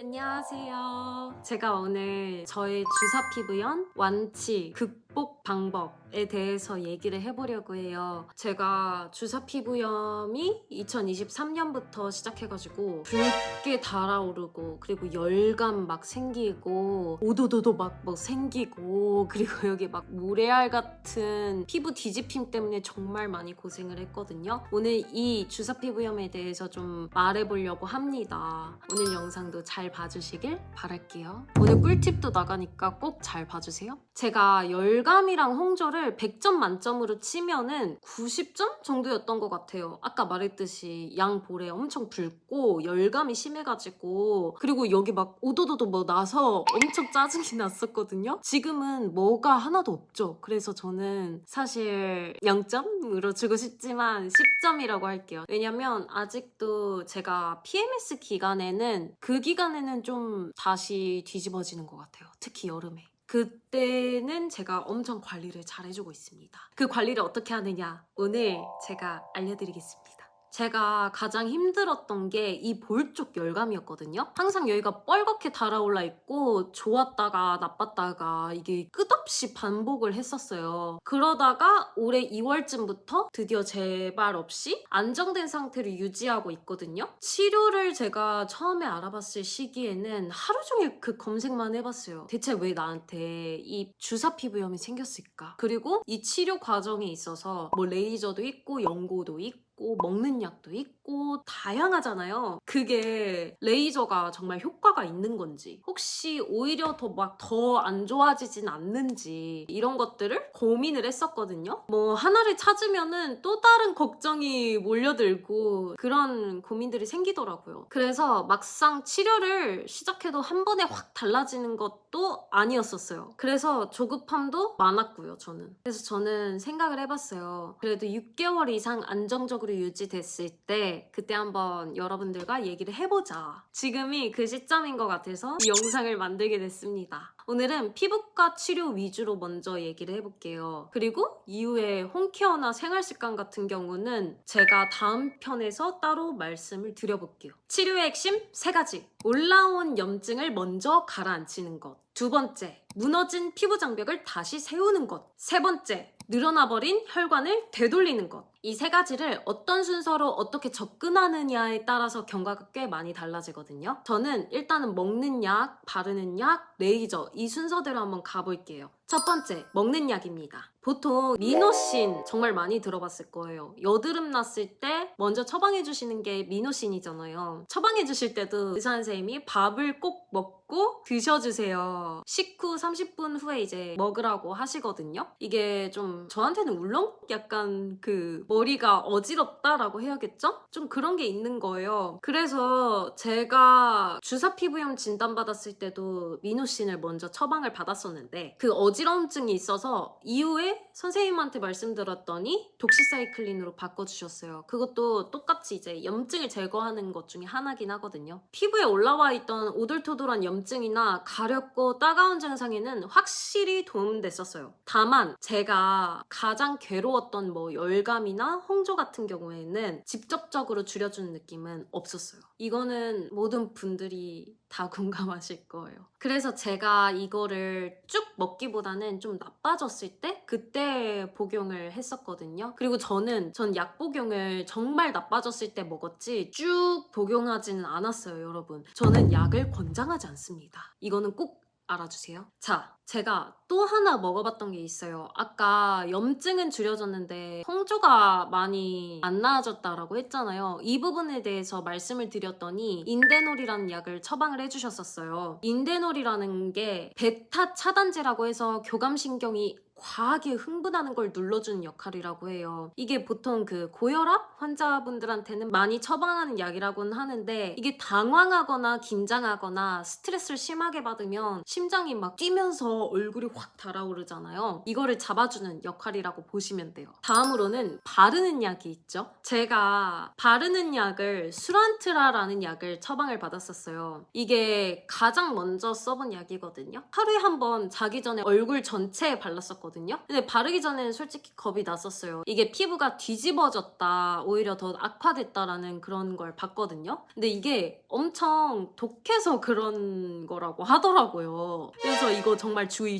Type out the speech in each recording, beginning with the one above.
안녕하세요. 제가 오늘 저의 주사 피부염 완치 극복 방법에 대해서 얘기를 해보려고 해요. 제가 주사 피부염이 2023년부터 시작해가지고 붉게 달아오르고, 그리고 열감 막 생기고, 오도도도 막 뭐 생기고, 그리고 여기 막 모래알 같은 피부 뒤집힘 때문에 정말 많이 고생을 했거든요. 오늘 이 주사 피부염에 대해서 좀 말해보려고 합니다. 오늘 영상도 잘 봐주시길 바랄게요. 오늘 꿀팁도 나가니까 꼭 잘 봐주세요. 제가 열감이랑 홍조를 100점 만점으로 치면은 90점 정도였던 것 같아요. 아까 말했듯이 양볼에 엄청 붉고 열감이 심해가지고, 그리고 여기 막 오도도도 뭐 나서 엄청 짜증이 났었거든요. 지금은 뭐가 하나도 없죠. 그래서 저는 사실 0점으로 주고 싶지만 10점이라고 할게요. 왜냐면 아직도 제가 PMS 기간에는, 그 기간에는 좀 다시 뒤집어지는 것 같아요. 특히 여름에. 그때는 제가 엄청 관리를 잘 해주고 있습니다. 그 관리를 어떻게 하느냐, 오늘 제가 알려드리겠습니다. 제가 가장 힘들었던 게 이 볼 쪽 열감이었거든요. 항상 여기가 뻘겋게 달아올라 있고 좋았다가 나빴다가 이게 끝없이 반복을 했었어요. 그러다가 올해 2월쯤부터 드디어 재발 없이 안정된 상태를 유지하고 있거든요. 치료를 제가 처음에 알아봤을 시기에는 하루 종일 그 검색만 해봤어요. 대체 왜 나한테 이 주사 피부염이 생겼을까? 그리고 이 치료 과정에 있어서 뭐 레이저도 있고 연고도 있고 먹는 약도 있고 다양하잖아요. 그게 레이저가 정말 효과가 있는 건지, 혹시 오히려 더 안 좋아지진 않는지, 이런 것들을 고민을 했었거든요. 뭐 하나를 찾으면은 또 다른 걱정이 몰려들고 그런 고민들이 생기더라고요. 그래서 막상 치료를 시작해도 한 번에 확 달라지는 것도 아니었었어요. 그래서 조급함도 많았고요, 저는. 그래서 저는 생각을 해봤어요. 그래도 6개월 이상 안정적으로 유지됐을 때 그때 한번 여러분들과 얘기를 해보자. 지금이 그 시점인 것 같아서 이 영상을 만들게 됐습니다. 오늘은 피부과 치료 위주로 먼저 얘기를 해볼게요. 그리고 이후에 홈케어나 생활습관 같은 경우는 제가 다음 편에서 따로 말씀을 드려볼게요. 치료의 핵심 3가지. 올라온 염증을 먼저 가라앉히는 것. 2번째, 무너진 피부 장벽을 다시 세우는 것. 3번째, 늘어나버린 혈관을 되돌리는 것. 이 3가지를 어떤 순서로 어떻게 접근하느냐에 따라서 경과가 꽤 많이 달라지거든요. 저는 일단은 먹는 약, 바르는 약, 레이저, 이 순서대로 한번 가볼게요. 첫 번째, 먹는 약입니다. 보통 미노신 정말 많이 들어봤을 거예요. 여드름 났을 때 먼저 처방해 주시는 게 미노신이잖아요. 처방해 주실 때도 의사 선생님이 밥을 꼭 먹고 드셔주세요. 식후 30분 후에 이제 먹으라고 하시거든요. 이게 좀 저한테는 울렁? 약간 그 머리가 어지럽다라고 해야겠죠? 좀 그런 게 있는 거예요. 그래서 제가 주사 피부염 진단받았을 때도 미노신을 먼저 처방을 받았었는데, 그 어지러움증이 있어서 이후에 선생님한테 말씀드렸더니 독시사이클린으로 바꿔주셨어요. 그것도 똑같이 이제 염증을 제거하는 것 중에 하나긴 하거든요. 피부에 올라와 있던 오돌토돌한 염증이나 가렵고 따가운 증상에는 확실히 도움됐었어요. 다만 제가 가장 괴로웠던 뭐 열감이나 홍조 같은 경우에는 직접적으로 줄여주는 느낌은 없었어요. 이거는 모든 분들이 다 공감하실 거예요. 그래서 제가 이거를 쭉 먹기보다는 좀 나빠졌을 때 그때 복용을 했었거든요. 그리고 전 약 복용을 정말 나빠졌을 때 먹었지 쭉 복용하지는 않았어요, 여러분. 저는 약을 권장하지 않습니다. 이거는 꼭 알아주세요. 자, 제가 또 하나 먹어봤던 게 있어요. 아까 염증은 줄여졌는데 홍조가 많이 안 나아졌다라고 했잖아요. 이 부분에 대해서 말씀을 드렸더니 인데놀이라는 약을 처방을 해주셨었어요. 인데놀이라는 게 베타 차단제라고 해서 교감신경이 과하게 흥분하는 걸 눌러주는 역할이라고 해요. 이게 보통 그 고혈압 환자분들한테는 많이 처방하는 약이라고는 하는데, 이게 당황하거나 긴장하거나 스트레스를 심하게 받으면 심장이 막 뛰면서 얼굴이 확 달아오르잖아요. 이거를 잡아주는 역할이라고 보시면 돼요. 다음으로는 바르는 약이 있죠. 제가 바르는 약을 수란트라라는 약을 처방을 받았었어요. 이게 가장 먼저 써본 약이거든요. 하루에 한 번 자기 전에 얼굴 전체에 발랐었거든요. 있었거든요. 근데 바르기 전에는 솔직히 겁이 났었어요. 이게 피부가 뒤집어졌다, 오히려 더 악화됐다라는 그런 걸 봤거든요. 근데 이게 엄청 독해서 그런 거라고 하더라고요. 그래서 이거 정말 주의.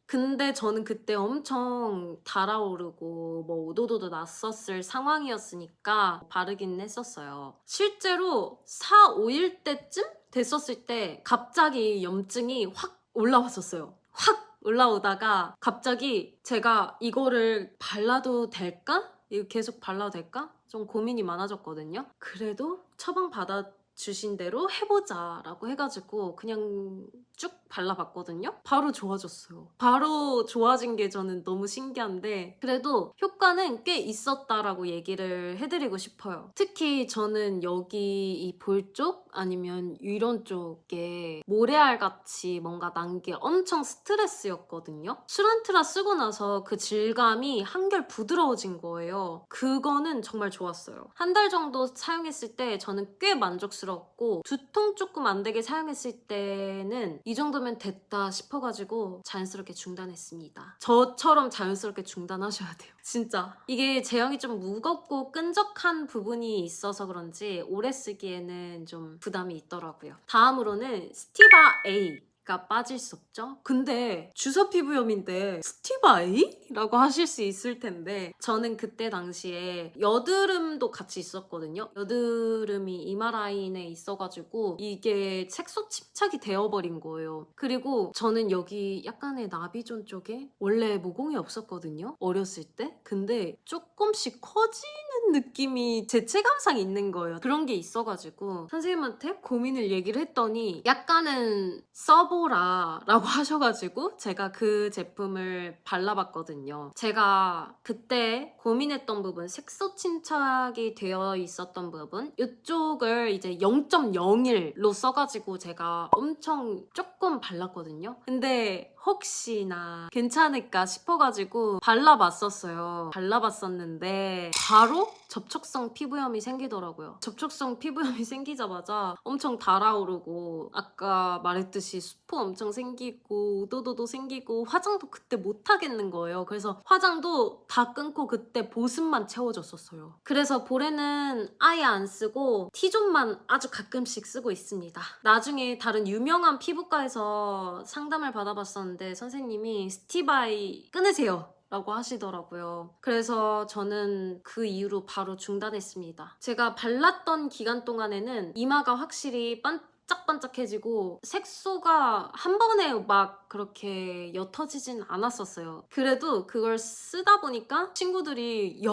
근데 저는 그때 엄청 달아오르고 뭐 오도도도 났었을 상황이었으니까 바르긴 했었어요. 실제로 4, 5일 때쯤 됐었을 때 갑자기 염증이 확 올라왔었어요. 확 올라오다가 갑자기 제가 이거를 발라도 될까? 이거 계속 발라도 될까? 좀 고민이 많아졌거든요. 그래도 처방 받아주신 대로 해보자 라고 해가지고 그냥 쭉 발라봤거든요. 바로 좋아졌어요. 바로 좋아진 게 저는 너무 신기한데 그래도 효과는 꽤 있었다라고 얘기를 해드리고 싶어요. 특히 저는 여기 이 볼 쪽 아니면 이런 쪽에 모래알같이 뭔가 난 게 엄청 스트레스였거든요. 수란트라 쓰고 나서 그 질감이 한결 부드러워진 거예요. 그거는 정말 좋았어요. 한 달 정도 사용했을 때 저는 꽤 만족스러웠고 두통 조금 안 되게 사용했을 때는 이 정도면 됐다 싶어가지고 자연스럽게 중단했습니다. 저처럼 자연스럽게 중단하셔야 돼요. 진짜 이게 제형이 좀 무겁고 끈적한 부분이 있어서 그런지 오래 쓰기에는 좀 부담이 있더라고요. 다음으로는 스티바 A 가 빠질 수 없죠. 근데 주사 피부염인데 스티바 A? 라고 하실 수 있을 텐데 저는 그때 당시에 여드름도 같이 있었거든요. 여드름이 이마 라인에 있어가지고 이게 색소 침착이 되어버린 거예요. 그리고 저는 여기 약간의 나비존 쪽에 원래 모공이 없었거든요. 어렸을 때. 근데 조금씩 커지는 느낌이 제 체감상 있는 거예요. 그런 게 있어가지고 선생님한테 고민을 얘기를 했더니 약간은 써보라 라고 하셔가지고 제가 그 제품을 발라봤거든요. 제가 그때 고민했던 부분, 색소 침착이 되어 있었던 부분 이쪽을 이제 0.01로 써가지고 제가 엄청 조금 발랐거든요. 근데 혹시나 괜찮을까 싶어가지고 발라봤었어요. 발라봤었는데 바로 접촉성 피부염이 생기더라고요. 접촉성 피부염이 생기자마자 엄청 달아오르고 아까 말했듯이 수포 엄청 생기고 우도도도 생기고 화장도 그때 못하겠는 거예요. 그래서 화장도 다 끊고 그때 보습만 채워줬었어요. 그래서 볼에는 아예 안 쓰고 T존만 아주 가끔씩 쓰고 있습니다. 나중에 다른 유명한 피부과에서 상담을 받아봤었는데 선생님이 스티바이 끊으세요 라고 하시더라고요. 그래서 저는 그 이후로 바로 중단했습니다. 제가 발랐던 기간 동안에는 이마가 확실히 반짝반짝해지고 색소가 한 번에 막 그렇게 옅어지진 않았었어요. 그래도 그걸 쓰다 보니까 친구들이 야,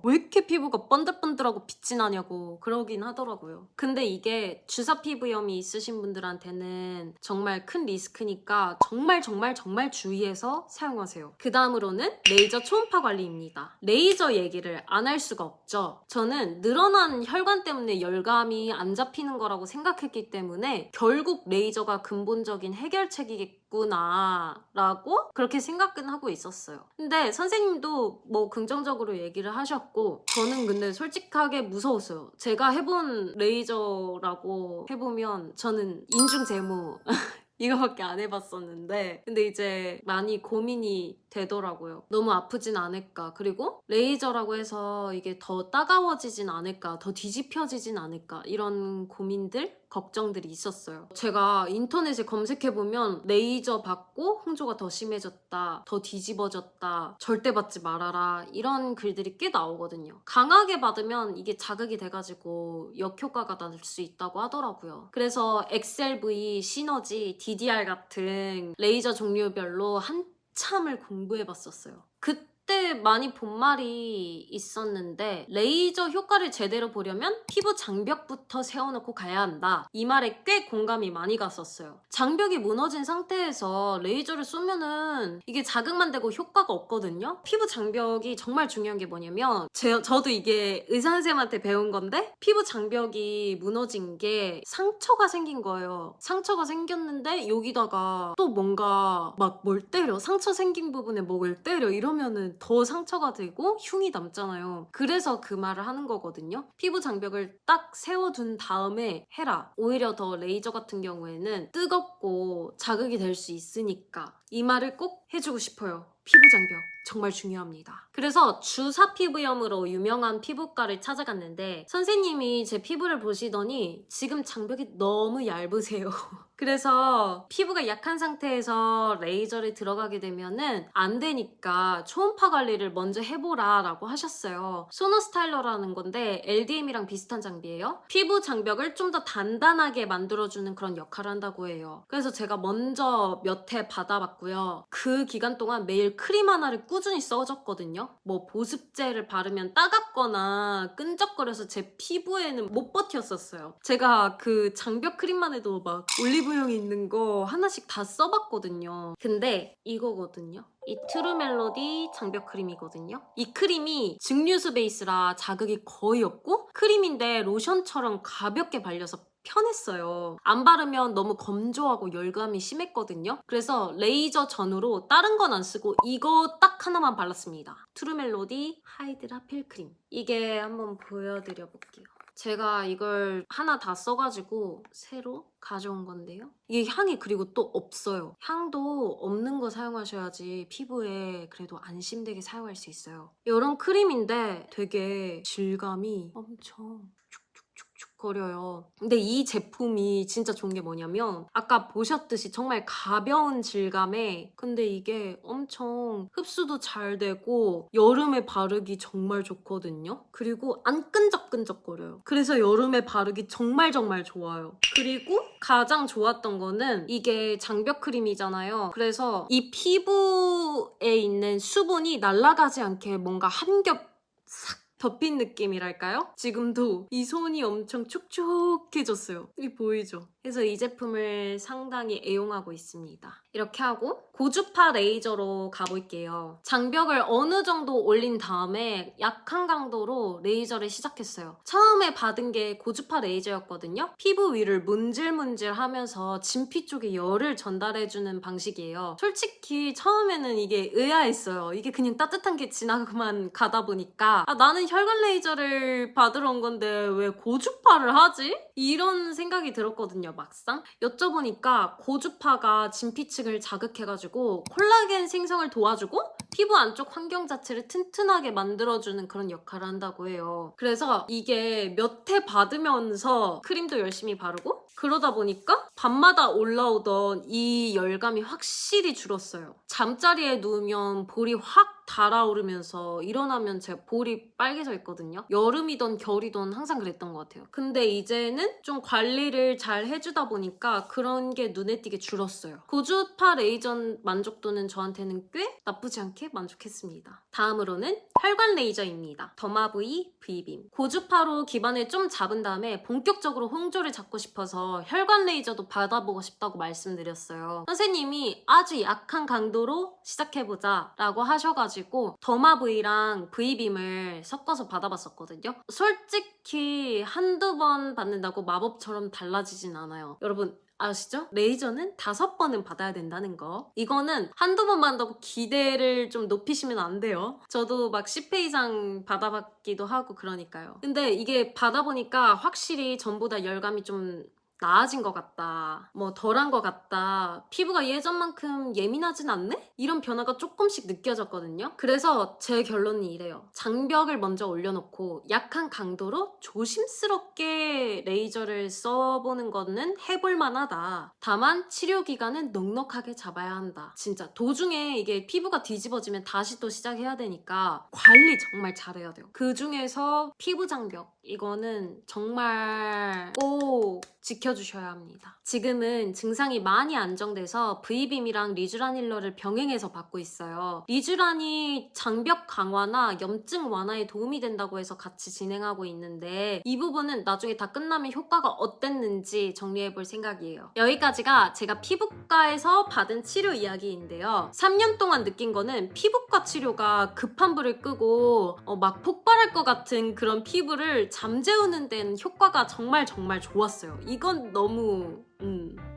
왜 이렇게 피부가 번들번들하고 빛이 나냐고 그러긴 하더라고요. 근데 이게 주사 피부염이 있으신 분들한테는 정말 큰 리스크니까 정말 주의해서 사용하세요. 그 다음으로는 레이저 초음파 관리입니다. 레이저 얘기를 안 할 수가 없죠. 저는 늘어난 혈관 때문에 열감이 안 잡히는 거라고 생각했기 때문에 결국 레이저가 근본적인 해결책이겠구나 라고 그렇게 생각은 하고 있었어요. 근데 선생님도 뭐 긍정적으로 얘기를 하셨고 저는 근데 솔직하게 무서웠어요. 제가 해본 레이저라고 해보면 저는 인중제모 이거밖에 안 해봤었는데 근데 이제 많이 고민이 되더라고요. 너무 아프진 않을까, 그리고 레이저라고 해서 이게 더 따가워지진 않을까, 더 뒤집혀지진 않을까, 이런 고민들, 걱정들이 있었어요. 제가 인터넷에 검색해보면 레이저 받고 홍조가 더 심해졌다, 더 뒤집어졌다, 절대 받지 말아라, 이런 글들이 꽤 나오거든요. 강하게 받으면 이게 자극이 돼가지고 역효과가 날 수 있다고 하더라고요. 그래서 XLV, 시너지, DDR 같은 레이저 종류별로 한참을 공부해봤었어요. 그때 많이 본 말이 있었는데 레이저 효과를 제대로 보려면 피부 장벽부터 세워놓고 가야 한다. 이 말에 꽤 공감이 많이 갔었어요. 장벽이 무너진 상태에서 레이저를 쏘면은 이게 자극만 되고 효과가 없거든요. 피부 장벽이 정말 중요한 게 뭐냐면 저도 이게 의사 선생님한테 배운 건데 피부 장벽이 무너진 게 상처가 생긴 거예요. 상처가 생겼는데 여기다가 또 뭔가 막 뭘 때려, 상처 생긴 부분에 뭘 때려 이러면은 더 상처가 되고 흉이 남잖아요. 그래서 그 말을 하는 거거든요. 피부 장벽을 딱 세워둔 다음에 해라. 오히려 더 레이저 같은 경우에는 뜨겁고 자극이 될 수 있으니까 이 말을 꼭 해주고 싶어요. 피부 장벽 정말 중요합니다. 그래서 주사 피부염으로 유명한 피부과를 찾아갔는데 선생님이 제 피부를 보시더니 지금 장벽이 너무 얇으세요. 그래서 피부가 약한 상태에서 레이저를 들어가게 되면은 안 되니까 초음파 관리를 먼저 해보라 라고 하셨어요. 소노스타일러라는 건데 LDM이랑 비슷한 장비예요. 피부 장벽을 좀 더 단단하게 만들어주는 그런 역할을 한다고 해요. 그래서 제가 먼저 몇 회 받아봤고요. 그 기간 동안 매일 크림 하나를 꾸준히 써줬거든요. 뭐 보습제를 바르면 따갑거나 끈적거려서 제 피부에는 못 버텼었어요. 제가 그 장벽 크림만 해도 막 올리브영이 있는 거 하나씩 다 써봤거든요. 근데 이거거든요. 이 트루멜로디 장벽 크림이거든요. 이 크림이 증류수 베이스라 자극이 거의 없고 크림인데 로션처럼 가볍게 발려서 편했어요. 안 바르면 너무 건조하고 열감이 심했거든요. 그래서 레이저 전후로 다른 건 안 쓰고 이거 딱 하나만 발랐습니다. 트루멜로디 하이드라 필크림. 이게 한번 보여드려 볼게요. 제가 이걸 하나 다 써가지고 새로 가져온 건데요. 이게 향이 그리고 또 없어요. 향도 없는 거 사용하셔야지 피부에 그래도 안심되게 사용할 수 있어요. 이런 크림인데 되게 질감이 엄청 거려요. 근데 이 제품이 진짜 좋은 게 뭐냐면 아까 보셨듯이 정말 가벼운 질감에 근데 이게 엄청 흡수도 잘 되고 여름에 바르기 정말 좋거든요. 그리고 안 끈적끈적거려요. 그래서 여름에 바르기 정말 좋아요. 그리고 가장 좋았던 거는 이게 장벽 크림이잖아요. 그래서 이 피부에 있는 수분이 날아가지 않게 뭔가 한 겹 싹 덮인 느낌이랄까요? 지금도 이 손이 엄청 촉촉해졌어요. 이 보이죠? 그래서 이 제품을 상당히 애용하고 있습니다. 이렇게 하고 고주파 레이저로 가볼게요. 장벽을 어느 정도 올린 다음에 약한 강도로 레이저를 시작했어요. 처음에 받은 게 고주파 레이저였거든요. 피부 위를 문질문질 하면서 진피 쪽에 열을 전달해주는 방식이에요. 솔직히 처음에는 이게 의아했어요. 이게 그냥 따뜻한 게 지나가만 가다 보니까 나는 혈관 레이저를 받으러 온 건데 왜 고주파를 하지? 이런 생각이 들었거든요. 막상 여쭤보니까 고주파가 진피층을 자극해가지고 콜라겐 생성을 도와주고 피부 안쪽 환경 자체를 튼튼하게 만들어주는 그런 역할을 한다고 해요. 그래서 이게 몇 회 받으면서 크림도 열심히 바르고 그러다 보니까 밤마다 올라오던 이 열감이 확실히 줄었어요. 잠자리에 누우면 볼이 확 달아오르면서 일어나면 제 볼이 빨개져 있거든요. 여름이던 겨울이던 항상 그랬던 것 같아요. 근데 이제는 좀 관리를 잘 해주다 보니까 그런 게 눈에 띄게 줄었어요. 고주파 레이저 만족도는 저한테는 꽤 나쁘지 않게 만족했습니다. 다음으로는 혈관 레이저입니다. 더마브이 V빔. 고주파로 기반을 좀 잡은 다음에 본격적으로 홍조를 잡고 싶어서 혈관 레이저도 받아보고 싶다고 말씀드렸어요. 선생님이 아주 약한 강도로 시작해보자 라고 하셔가지고 더마브이랑 V빔을 섞어서 받아봤었거든요. 솔직히 한두 번 받는다고 마법처럼 달라지진 않아요. 여러분 아시죠? 레이저는 5번은 받아야 된다는 거. 이거는 한두 번 받는다고 기대를 좀 높이시면 안 돼요. 저도 막 10회 이상 받아봤기도 하고 그러니까요. 근데 이게 받아보니까 확실히 전보다 열감이 좀 나아진 것 같다, 뭐 덜한 것 같다, 피부가 예전만큼 예민하진 않네? 이런 변화가 조금씩 느껴졌거든요. 그래서 제 결론은 이래요. 장벽을 먼저 올려놓고 약한 강도로 조심스럽게 레이저를 써보는 거는 해볼만 하다. 다만 치료 기간은 넉넉하게 잡아야 한다. 진짜 도중에 이게 피부가 뒤집어지면 다시 또 시작해야 되니까 관리 정말 잘해야 돼요. 그 중에서 피부 장벽 이거는 정말 꼭 지켜주셔야 합니다. 지금은 증상이 많이 안정돼서 V빔이랑 리쥬라닐러를 병행해서 받고 있어요. 리쥬란이 장벽 강화나 염증 완화에 도움이 된다고 해서 같이 진행하고 있는데 이 부분은 나중에 다 끝나면 효과가 어땠는지 정리해볼 생각이에요. 여기까지가 제가 피부과에서 받은 치료 이야기인데요. 3년 동안 느낀 거는 피부과 치료가 급한 불을 끄고 막 폭발할 것 같은 그런 피부를 잠재우는 데는 효과가 정말 좋았어요. 이건 너무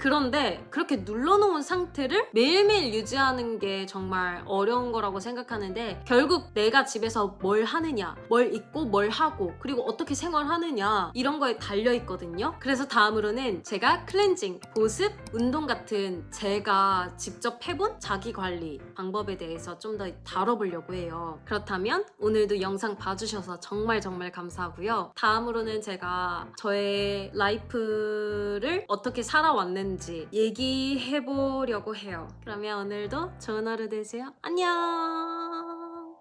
그런데 그렇게 눌러놓은 상태를 매일매일 유지하는 게 정말 어려운 거라고 생각하는데, 결국 내가 집에서 뭘 하느냐, 뭘 입고 뭘 하고, 그리고 어떻게 생활하느냐, 이런 거에 달려있거든요. 그래서 다음으로는 제가 클렌징, 보습, 운동 같은 제가 직접 해본 자기관리 방법에 대해서 좀 더 다뤄보려고 해요. 그렇다면 오늘도 영상 봐주셔서 정말 감사하고요. 다음으로는 제가 저의 라이프를 어떻게 살아왔는지 얘기해보려고 해요. 그러면 오늘도 좋은 하루 되세요. 안녕.